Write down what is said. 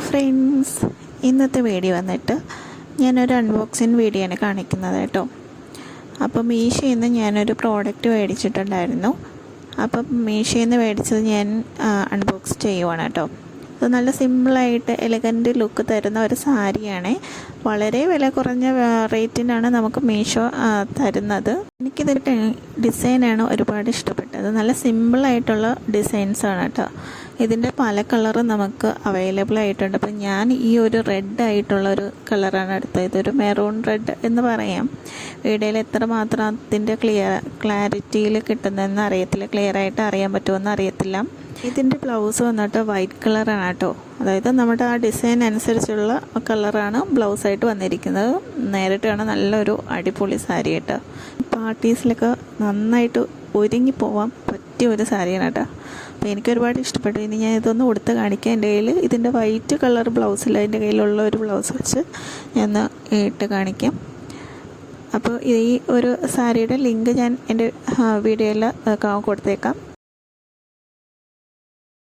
Friends, ഇന്നത്തെ video വന്നിട്ട് ഞാനൊരു അൺബോക്സിങ് വീഡിയോ ആണ് കാണിക്കുന്നത് കേട്ടോ. അപ്പം മീഷോയിൽ നിന്ന് ഞാനൊരു പ്രോഡക്റ്റ് മേടിച്ചിട്ടുണ്ടായിരുന്നു. അപ്പം മീഷോയിൽ നിന്ന് മേടിച്ചത് ഞാൻ അൺബോക്സ് ചെയ്യുവാണ് കേട്ടോ. അത് നല്ല സിമ്പിളായിട്ട് എലഗൻറ്റ് ലുക്ക് തരുന്ന ഒരു സാരിയാണ്. വളരെ വില കുറഞ്ഞ റേറ്റിനാണ് നമുക്ക് മീഷോ തരുന്നത്. എനിക്കിതിൻ്റെ ഡിസൈനാണ് ഒരുപാട് ഇഷ്ടപ്പെട്ടത്. നല്ല സിമ്പിളായിട്ടുള്ള ഡിസൈൻസാണ് കേട്ടോ. ഇതിൻ്റെ പല കളറും നമുക്ക് അവൈലബിൾ ആയിട്ടുണ്ട്. അപ്പം ഞാൻ ഈ ഒരു റെഡ് ആയിട്ടുള്ളൊരു കളറാണ് എടുത്തത്. ഇതൊരു മെറൂൺ റെഡ് എന്ന് പറയാം. വീഡിയോയിൽ എത്രമാത്രം അതിൻ്റെ ക്ലാരിറ്റിയിൽ കിട്ടുന്നതെന്ന് അറിയത്തില്ല, ക്ലിയറായിട്ട് അറിയാൻ പറ്റുമെന്ന് അറിയത്തില്ല. ഇതിൻ്റെ ബ്ലൗസ് വന്നിട്ട് വൈറ്റ് കളറാണ് കേട്ടോ. അതായത് നമ്മുടെ ആ ഡിസൈൻ അനുസരിച്ചുള്ള കളറാണ് ബ്ലൗസായിട്ട് വന്നിരിക്കുന്നത്. നേരിട്ട് കാണാൻ നല്ലൊരു അടിപൊളി സാരി കേട്ടോ. പാർട്ടീസിലൊക്കെ നന്നായിട്ട് ഒരുങ്ങി പോവാൻ പറ്റിയ ഒരു സാരിയാണ് കേട്ടോ. അപ്പോൾ എനിക്കൊരുപാട് ഇഷ്ടപ്പെട്ടു. ഇനി ഞാൻ ഇതൊന്ന് കൊടുത്ത് കാണിക്കാം. എൻ്റെ കയ്യിൽ ഇതിൻ്റെ വൈറ്റ് കളർ ബ്ലൗസില്ല, എൻ്റെ കയ്യിലുള്ള ഒരു ബ്ലൗസ് വെച്ച് ഞാൻ ഇട്ട് കാണിക്കാം. അപ്പോൾ ഈ ഒരു സാരിയുടെ ലിങ്ക് ഞാൻ എൻ്റെ വീഡിയോയിൽ കൊടുത്തേക്കാം.